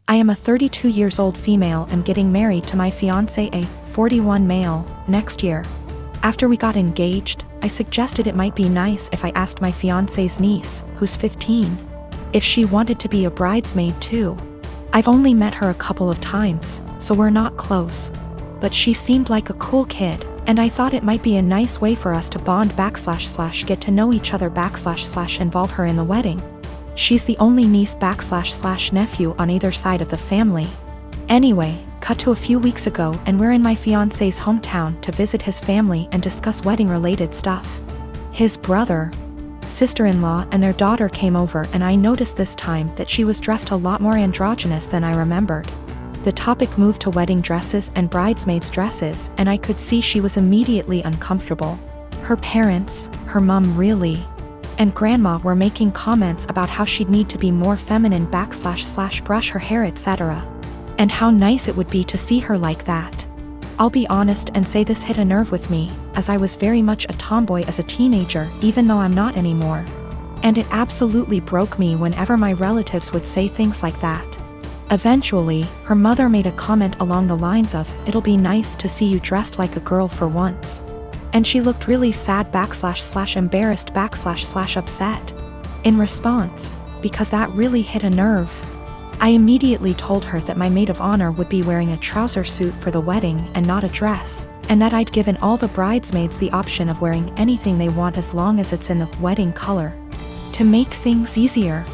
I am a 32 years old female and getting married to my fiancé, a 41 male, next year. After we got engaged, I suggested it might be nice if I asked my fiancé's niece, who's 15, if she wanted to be a bridesmaid too. I've only met her a couple of times, so we're not close. But she seemed like a cool kid, and I thought it might be a nice way for us to bond / get to know each other / involve her in the wedding. She's the only niece / nephew on either side of the family. Anyway, cut to a few weeks ago and we're in my fiancé's hometown to visit his family and discuss wedding-related stuff. His brother, sister-in-law and their daughter came over, and I noticed this time that she was dressed a lot more androgynous than I remembered. The topic moved to wedding dresses and bridesmaids' dresses, and I could see she was immediately uncomfortable. Her parents, her mom really, and grandma were making comments about how she'd need to be more feminine / brush her hair, etc. And how nice it would be to see her like that. I'll be honest and say this hit a nerve with me, as I was very much a tomboy as a teenager, even though I'm not anymore. And it absolutely broke me whenever my relatives would say things like that. Eventually, her mother made a comment along the lines of, "It'll be nice to see you dressed like a girl for once." And she looked really sad / embarrassed / upset. In response, because that really hit a nerve, I immediately told her that my maid of honor would be wearing a trouser suit for the wedding and not a dress, and that I'd given all the bridesmaids the option of wearing anything they want as long as it's in the wedding color. To make things easier,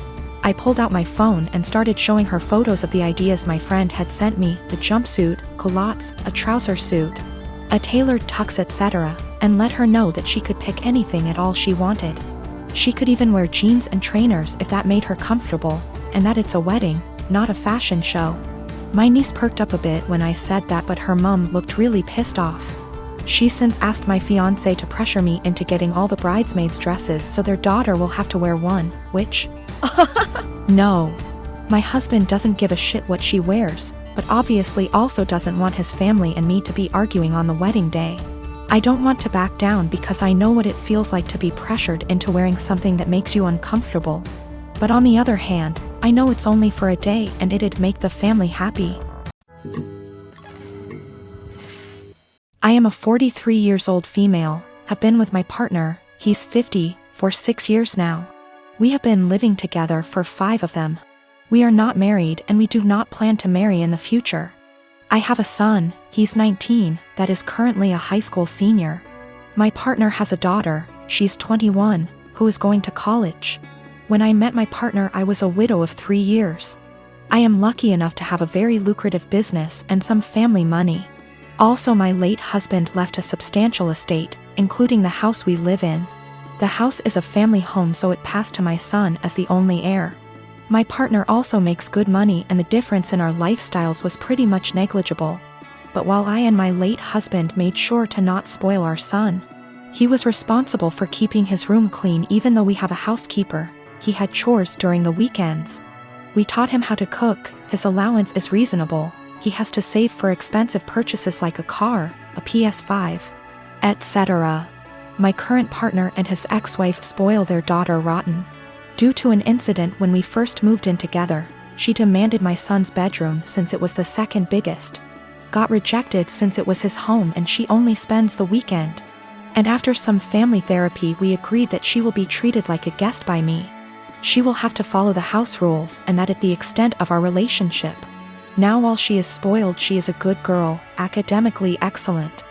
I pulled out my phone and started showing her photos of the ideas my friend had sent me: the jumpsuit, culottes, a trouser suit, a tailored tux, etc., and let her know that she could pick anything at all she wanted. She could even wear jeans and trainers if that made her comfortable, and that it's a wedding, not a fashion show. My niece perked up a bit when I said that, but her mom looked really pissed off. She's since asked my fiancé to pressure me into getting all the bridesmaids' dresses so their daughter will have to wear one, which no. My husband doesn't give a shit what she wears, but obviously also doesn't want his family and me to be arguing on the wedding day. I don't want to back down because I know what it feels like to be pressured into wearing something that makes you uncomfortable. But on the other hand, I know it's only for a day and it'd make the family happy. I am a 43 years old female, have been with my partner, he's 50, for 6 years now. We have been living together for 5 of them. We are not married and we do not plan to marry in the future. I have a son, he's 19, that is currently a high school senior. My partner has a daughter, she's 21, who is going to college. When I met my partner, I was a widow of 3 years. I am lucky enough to have a very lucrative business and some family money. Also, my late husband left a substantial estate, including the house we live in. The house is a family home, so it passed to my son as the only heir. My partner also makes good money and the difference in our lifestyles was pretty much negligible. But while I and my late husband made sure to not spoil our son, he was responsible for keeping his room clean. Even though we have a housekeeper, he had chores during the weekends. We taught him how to cook, his allowance is reasonable, he has to save for expensive purchases like a car, a PS5, etc. My current partner and his ex-wife spoil their daughter rotten. Due to an incident when we first moved in together, she demanded my son's bedroom since it was the second biggest. Got rejected since it was his home and she only spends the weekend. And after some family therapy, we agreed that she will be treated like a guest by me. She will have to follow the house rules, and that at the extent of our relationship. Now while she is spoiled, she is a good girl, academically excellent.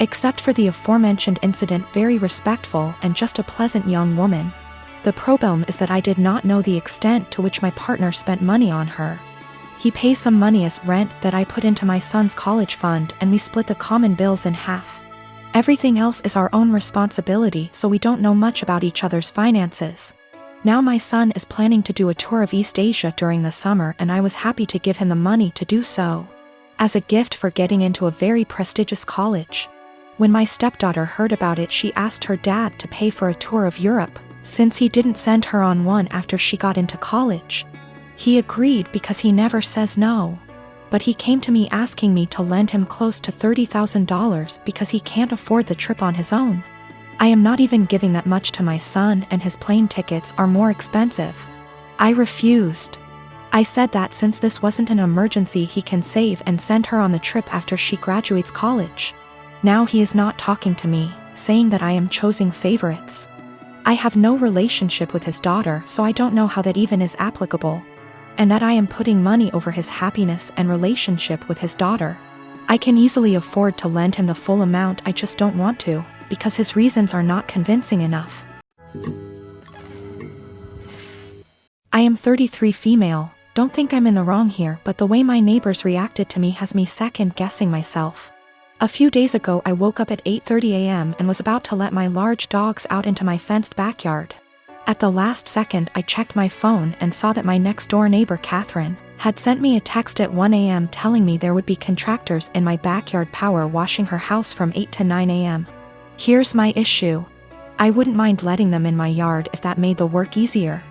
Except for the aforementioned incident, very respectful and just a pleasant young woman. The problem is that I did not know the extent to which my partner spent money on her. He pays some money as rent that I put into my son's college fund, and we split the common bills in half. Everything else is our own responsibility, so we don't know much about each other's finances. Now my son is planning to do a tour of East Asia during the summer, and I was happy to give him the money to do so, as a gift for getting into a very prestigious college. When my stepdaughter heard about it, she asked her dad to pay for a tour of Europe, since he didn't send her on one after she got into college. He agreed because he never says no. But he came to me asking me to lend him close to $30,000 because he can't afford the trip on his own. I am not even giving that much to my son, and his plane tickets are more expensive. I refused. I said that since this wasn't an emergency, he can save and send her on the trip after she graduates college. Now he is not talking to me, saying that I am choosing favorites. I have no relationship with his daughter, so I don't know how that even is applicable. And that I am putting money over his happiness and relationship with his daughter. I can easily afford to lend him the full amount, I just don't want to, because his reasons are not convincing enough. I am 33 female, don't think I'm in the wrong here, but the way my neighbors reacted to me has me second-guessing myself. A few days ago I woke up at 8:30 a.m. and was about to let my large dogs out into my fenced backyard. At the last second I checked my phone and saw that my next-door neighbor Catherine had sent me a text at 1 a.m. telling me there would be contractors in my backyard power washing her house from 8 to 9 a.m. Here's my issue. I wouldn't mind letting them in my yard if that made the work easier.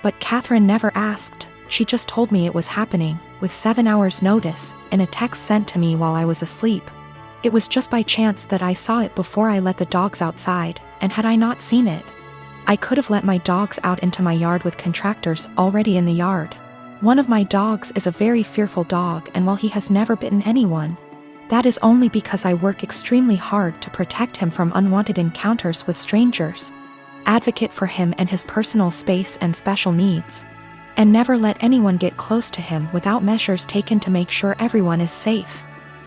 But Catherine never asked, she just told me it was happening, with 7 hours notice, in a text sent to me while I was asleep. It was just by chance that I saw it before I let the dogs outside, and had I not seen it, I could have let my dogs out into my yard with contractors already in the yard. One of my dogs is a very fearful dog, and while he has never bitten anyone, that is only because I work extremely hard to protect him from unwanted encounters with strangers, advocate for him and his personal space and special needs, and never let anyone get close to him without measures taken to make sure everyone is safe.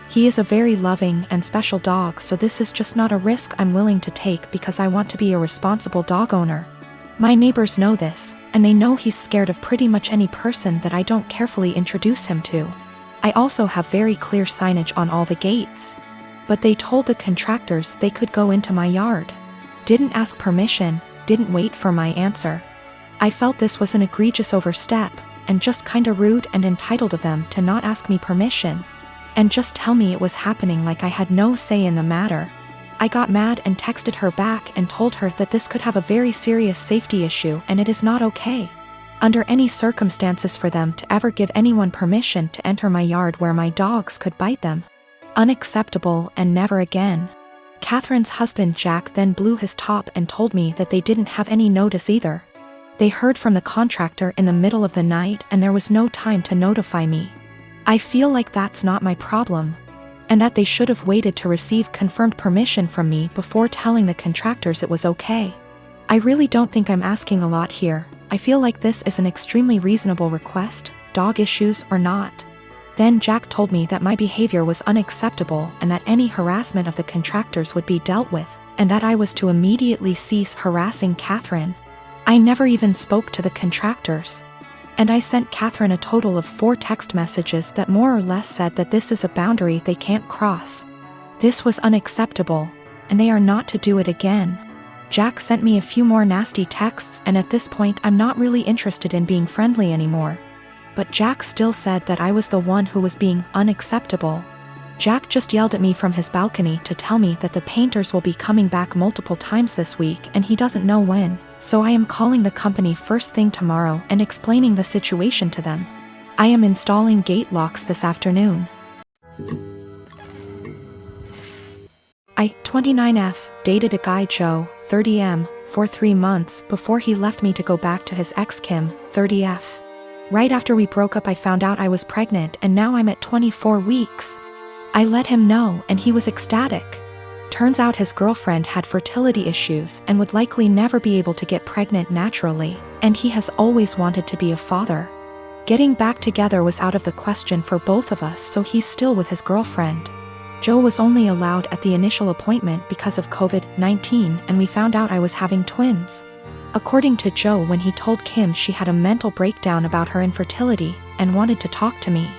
He is a very loving and special dog, so this is just not a risk I'm willing to take because I want to be a responsible dog owner. My neighbors know this, and they know he's scared of pretty much any person that I don't carefully introduce him to. I also have very clear signage on all the gates. But they told the contractors they could go into my yard. Didn't ask permission, didn't wait for my answer. I felt this was an egregious overstep, and just kinda rude and entitled of them to not ask me permission, and just tell me it was happening like I had no say in the matter. I got mad and texted her back and told her that this could have a very serious safety issue and it is not okay, under any circumstances, for them to ever give anyone permission to enter my yard where my dogs could bite them. Unacceptable, and never again. Catherine's husband Jack then blew his top and told me that they didn't have any notice either. They heard from the contractor in the middle of the night and there was no time to notify me. I feel like that's not my problem, and that they should have waited to receive confirmed permission from me before telling the contractors it was okay. I really don't think I'm asking a lot here. I feel like this is an extremely reasonable request, dog issues or not. Then Jack told me that my behavior was unacceptable and that any harassment of the contractors would be dealt with, and that I was to immediately cease harassing Catherine. I never even spoke to the contractors. And I sent Catherine a total of 4 text messages that more or less said that this is a boundary they can't cross. This was unacceptable, and they are not to do it again. Jack sent me a few more nasty texts, and at this point I'm not really interested in being friendly anymore. But Jack still said that I was the one who was being unacceptable. Jack just yelled at me from his balcony to tell me that the painters will be coming back multiple times this week and he doesn't know when, so I am calling the company first thing tomorrow and explaining the situation to them. I am installing gate locks this afternoon. I, 29F, dated a guy Joe, 30M, for 3 months before he left me to go back to his ex Kim, 30F. Right after we broke up I found out I was pregnant and now I'm at 24 weeks. I let him know and he was ecstatic. Turns out his girlfriend had fertility issues and would likely never be able to get pregnant naturally, and he has always wanted to be a father. Getting back together was out of the question for both of us, so he's still with his girlfriend. Joe was only allowed at the initial appointment because of COVID-19, and we found out I was having twins. According to Joe, when he told Kim, she had a mental breakdown about her infertility and wanted to talk to me.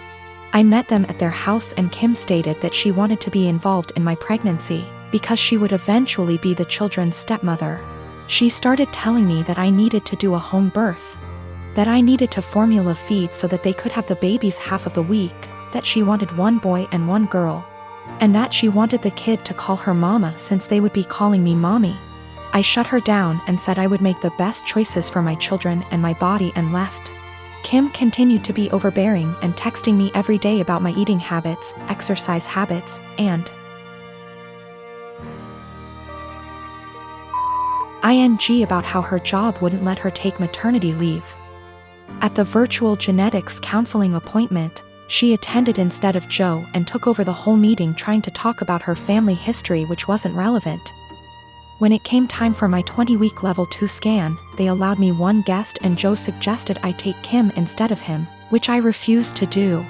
I met them at their house and Kim stated that she wanted to be involved in my pregnancy because she would eventually be the children's stepmother. She started telling me that I needed to do a home birth, that I needed to formula feed so that they could have the babies half of the week, that she wanted 1 boy and 1 girl, and that she wanted the kid to call her mama since they would be calling me mommy. I shut her down and said I would make the best choices for my children and my body and left. Kim continued to be overbearing and texting me every day about my eating habits, exercise habits, and ing about how her job wouldn't let her take maternity leave. At the virtual genetics counseling appointment, she attended instead of Joe and took over the whole meeting trying to talk about her family history, which wasn't relevant. When it came time for my 20-week level 2 scan, they allowed me one guest and Joe suggested I take Kim instead of him, which I refused to do.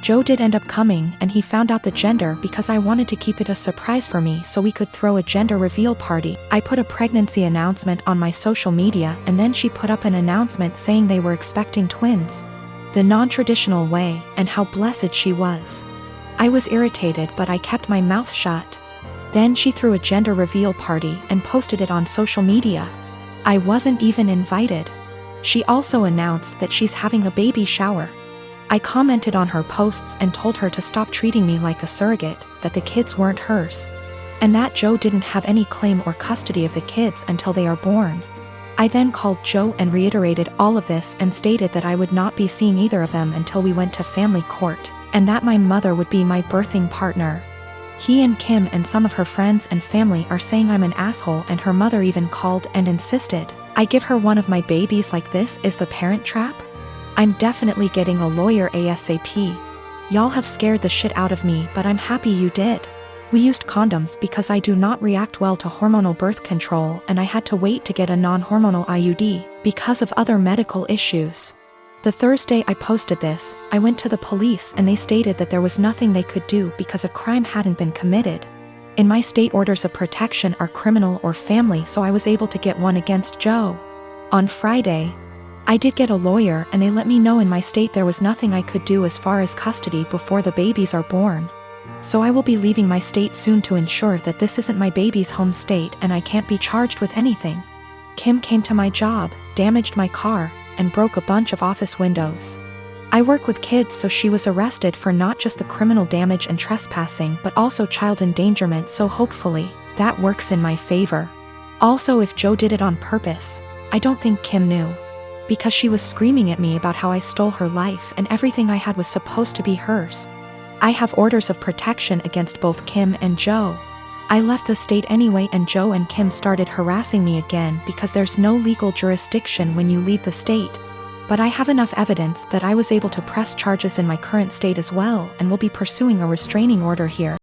Joe did end up coming and he found out the gender because I wanted to keep it a surprise for me so we could throw a gender reveal party. I put a pregnancy announcement on my social media and then she put up an announcement saying they were expecting twins. The non-traditional way, and how blessed she was. I was irritated but I kept my mouth shut. Then she threw a gender reveal party and posted it on social media. I wasn't even invited. She also announced that she's having a baby shower. I commented on her posts and told her to stop treating me like a surrogate, that the kids weren't hers, and that Joe didn't have any claim or custody of the kids until they are born. I then called Joe and reiterated all of this and stated that I would not be seeing either of them until we went to family court, and that my mother would be my birthing partner. He and Kim and some of her friends and family are saying I'm an asshole, and her mother even called and insisted I give her one of my babies. Like, this is the Parent Trap? I'm definitely getting a lawyer ASAP. Y'all have scared the shit out of me, but I'm happy you did. We used condoms because I do not react well to hormonal birth control and I had to wait to get a non-hormonal IUD because of other medical issues. The Thursday I posted this, I went to the police and they stated that there was nothing they could do because a crime hadn't been committed. In my state, orders of protection are criminal or family, so I was able to get one against Joe. On Friday, I did get a lawyer and they let me know in my state there was nothing I could do as far as custody before the babies are born. So I will be leaving my state soon to ensure that this isn't my baby's home state and I can't be charged with anything. Kim came to my job, damaged my car, and broke a bunch of office windows. I work with kids, so she was arrested for not just the criminal damage and trespassing but also child endangerment, so hopefully that works in my favor. Also, if Joe did it on purpose, I don't think Kim knew. Because she was screaming at me about how I stole her life and everything I had was supposed to be hers. I have orders of protection against both Kim and Joe. I left the state anyway and Joe and Kim started harassing me again because there's no legal jurisdiction when you leave the state. But I have enough evidence that I was able to press charges in my current state as well and will be pursuing a restraining order here.